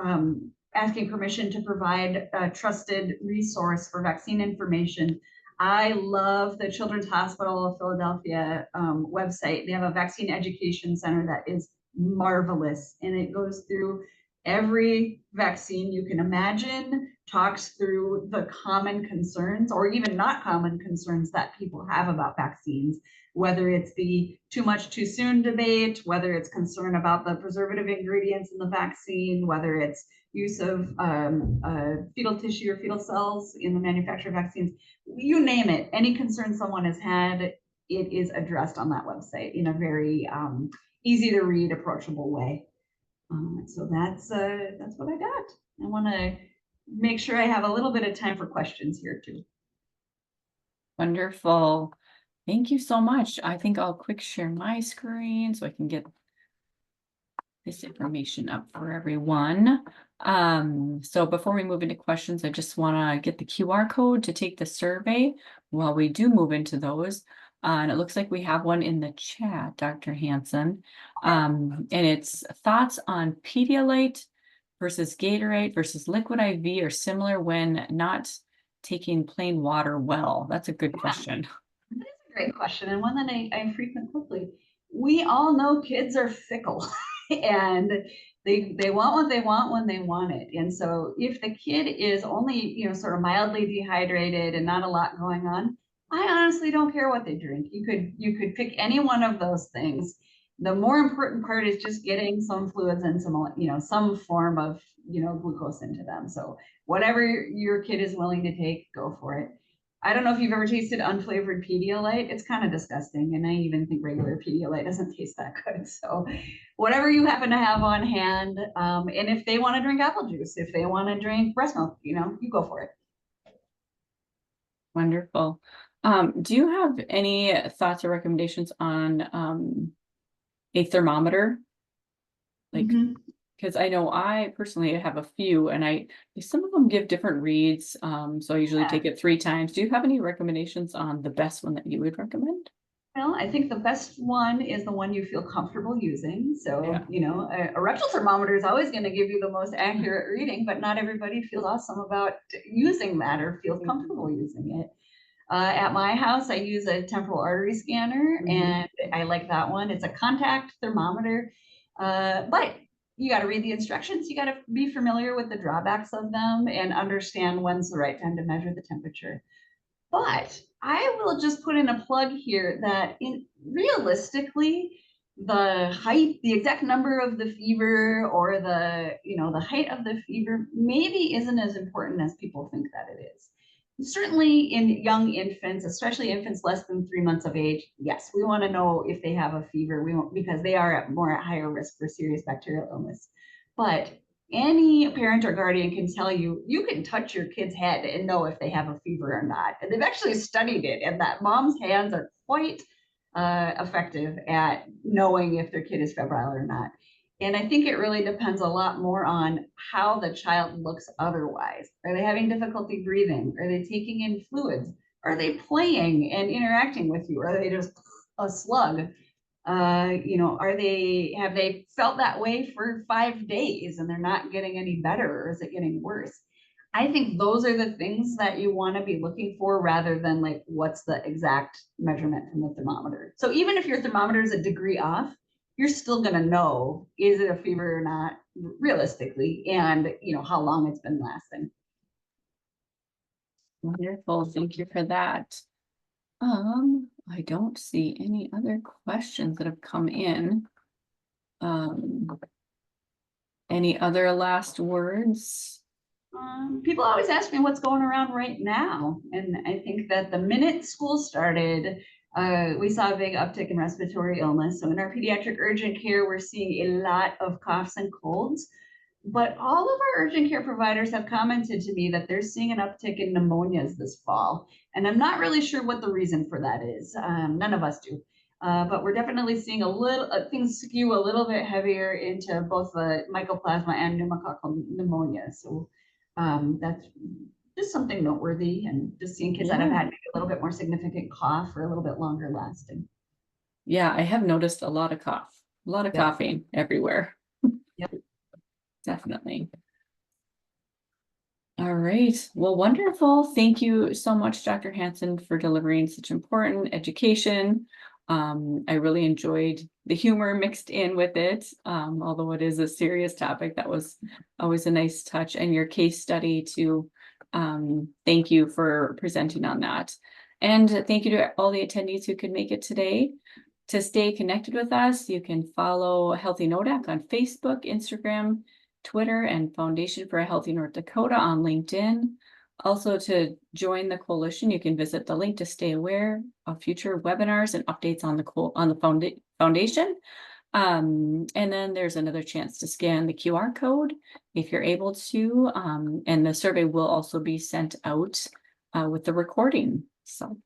asking permission to provide a trusted resource for vaccine information. I love the Children's Hospital of Philadelphia website. They have a vaccine education center that is marvelous, and it goes through every vaccine you can imagine, talks through the common concerns or even not common concerns that people have about vaccines, whether it's the too much too soon debate, whether it's concern about the preservative ingredients in the vaccine, whether it's use of fetal tissue or fetal cells in the manufacture of vaccines, you name it, any concern someone has had, it is addressed on that website in a very easy to read, approachable way. So that's what I got. I want to make sure I have a little bit of time for questions here too. Wonderful. Thank you so much. I think I'll quick share my screen so I can get this information up for everyone. So before we move into questions, I just want to get the QR code to take the survey while we do move into those. And it looks like we have one in the chat, Dr. Hanson. And it's thoughts on Pedialyte versus Gatorade versus liquid IV or similar when not taking plain water well. That's a good question. That is a great question, and one that I frequent quickly. We all know kids are fickle and they want what they want when they want it. And so if the kid is only, sort of mildly dehydrated and not a lot going on, I honestly don't care what they drink. You could pick any one of those things. The more important part is just getting some fluids and some form of, glucose into them. So whatever your kid is willing to take, go for it. I don't know if you've ever tasted unflavored Pedialyte. It's kind of disgusting. And I even think regular Pedialyte doesn't taste that good. So whatever you happen to have on hand. And if they want to drink apple juice, if they want to drink breast milk, you go for it. Wonderful. Do you have any thoughts or recommendations on a thermometer? Like, because I know I personally have a few, and some of them give different reads. So I usually take it 3 times. Do you have any recommendations on the best one that you would recommend? Well, I think the best one is the one you feel comfortable using. So, Yeah. a rectal thermometer is always going to give you the most accurate reading, but not everybody feels awesome about using that or feels comfortable using it. At my house, I use a temporal artery scanner, and I like that one. It's a contact thermometer, but you got to read the instructions. You got to be familiar with the drawbacks of them and understand when's the right time to measure the temperature. But I will just put in a plug here that realistically, the exact number of the fever or the height of the fever maybe isn't as important as people think that it is. Certainly in young infants, especially infants less than 3 months of age, yes, we want to know if they have a fever. We won't, because they are at higher risk for serious bacterial illness. But any parent or guardian can tell you, you can touch your kid's head and know if they have a fever or not. And they've actually studied it, and that mom's hands are quite effective at knowing if their kid is febrile or not. And I think it really depends a lot more on how the child looks otherwise. Are they having difficulty breathing? Are they taking in fluids? Are they playing and interacting with you? Are they just a slug? Have they felt that way for 5 days and they're not getting any better, or is it getting worse? I think those are the things that you want to be looking for rather than like what's the exact measurement from the thermometer. So even if your thermometer is a degree off, you're still going to know, is it a fever or not, realistically, and how long it's been lasting. Wonderful. Thank you for that. I don't see any other questions that have come in. Any other last words? People always ask me what's going around right now. And I think that the minute school started, we saw a big uptick in respiratory illness. So in our pediatric urgent care, we're seeing a lot of coughs and colds. But all of our urgent care providers have commented to me that they're seeing an uptick in pneumonias this fall. And I'm not really sure what the reason for that is. None of us do. But we're definitely seeing things skew a little bit heavier into both the mycoplasma and pneumococcal pneumonia. So that's just something noteworthy, and just seeing kids that have had maybe a little bit more significant cough or a little bit longer lasting. Yeah, I have noticed a lot of coughing everywhere. Yep. Definitely. All right. Well, wonderful. Thank you so much, Dr. Hanson, for delivering such important education. I really enjoyed the humor mixed in with it, although it is a serious topic. That was always a nice touch, and your case study too. Thank you for presenting on that. And thank you to all the attendees who could make it today. To stay connected with us, you can follow Healthy NODAC on Facebook, Instagram, Twitter, and Foundation for a Healthy North Dakota on LinkedIn. Also, to join the coalition, you can visit the link to stay aware of future webinars and updates on the foundation. And then there's another chance to scan the QR code if you're able to. And the survey will also be sent out with the recording. So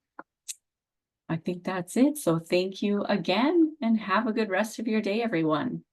I think that's it. So thank you again, and have a good rest of your day, everyone.